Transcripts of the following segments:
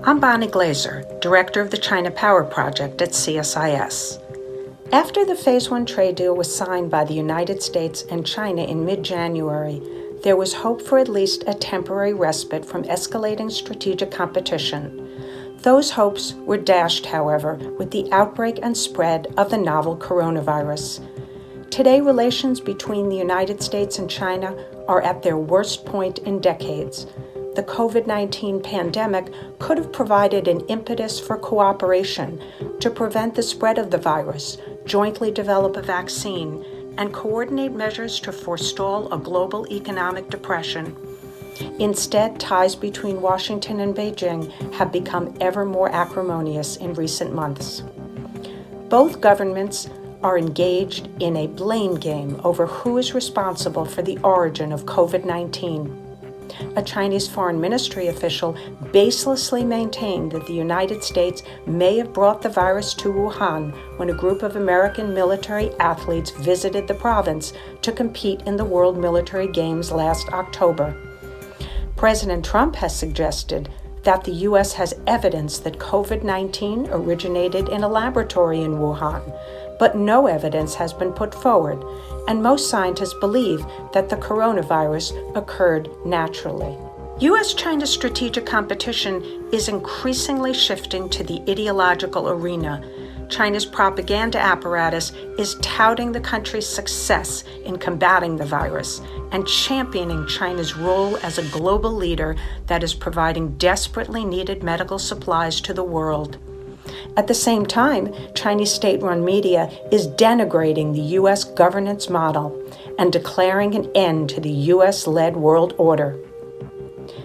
I'm Bonnie Glaser, Director of the China Power Project at CSIS. After the Phase 1 trade deal was signed by the United States and China in mid-January, there was hope for at least a temporary respite from escalating strategic competition. Those hopes were dashed, however, with the outbreak and spread of the novel coronavirus. Today, relations between the United States and China are at their worst point in decades. The COVID-19 pandemic could have provided an impetus for cooperation to prevent the spread of the virus, jointly develop a vaccine, and coordinate measures to forestall a global economic depression. Instead, ties between Washington and Beijing have become ever more acrimonious in recent months. Both governments are engaged in a blame game over who is responsible for the origin of COVID-19. A Chinese foreign ministry official baselessly maintained that the United States may have brought the virus to Wuhan when a group of American military athletes visited the province to compete in the World Military Games last October. President Trump has suggested that the U.S. has evidence that COVID-19 originated in a laboratory in Wuhan, but no evidence has been put forward, and most scientists believe that the coronavirus occurred naturally. U.S. China strategic competition is increasingly shifting to the ideological arena. China's propaganda apparatus is touting the country's success in combating the virus and championing China's role as a global leader that is providing desperately needed medical supplies to the world. At the same time, Chinese state-run media is denigrating the U.S. governance model and declaring an end to the U.S.-led world order.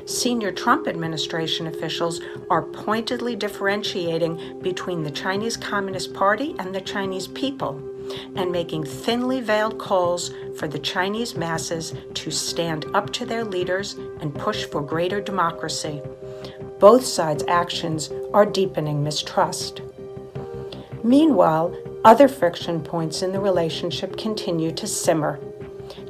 Senior Trump administration officials are pointedly differentiating between the Chinese Communist Party and the Chinese people and making thinly veiled calls for the Chinese masses to stand up to their leaders and push for greater democracy. Both sides' actions are deepening mistrust. Meanwhile, other friction points in the relationship continue to simmer.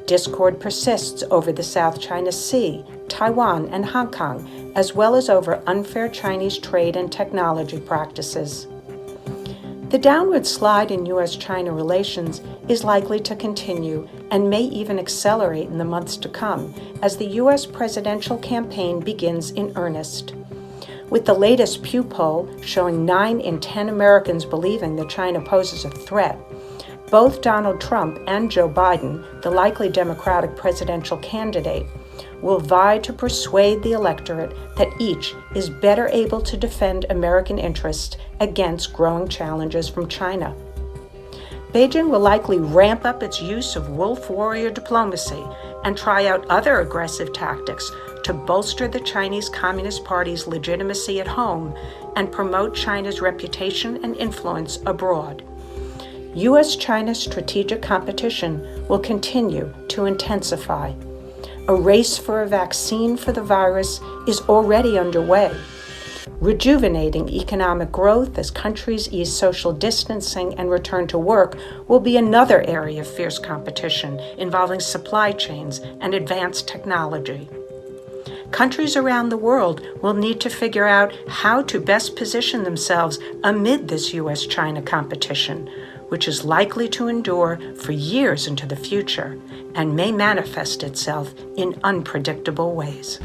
Discord persists over the South China Sea, Taiwan, and Hong Kong, as well as over unfair Chinese trade and technology practices. The downward slide in U.S. China relations is likely to continue and may even accelerate in the months to come as the U.S. presidential campaign begins in earnest. With the latest Pew poll showing 9 in 10 Americans believing that China poses a threat, both Donald Trump and Joe Biden, the likely Democratic presidential candidate, will vie to persuade the electorate that each is better able to defend American interests against growing challenges from China. Beijing will likely ramp up its use of wolf warrior diplomacy and try out other aggressive tactics to bolster the Chinese Communist Party's legitimacy at home and promote China's reputation and influence abroad. U.S.-China strategic competition will continue to intensify. A race for a vaccine for the virus is already underway. Rejuvenating economic growth as countries ease social distancing and return to work will be another area of fierce competition involving supply chains and advanced technology. Countries around the world will need to figure out how to best position themselves amid this U.S.-China competition, which is likely to endure for years into the future and may manifest itself in unpredictable ways.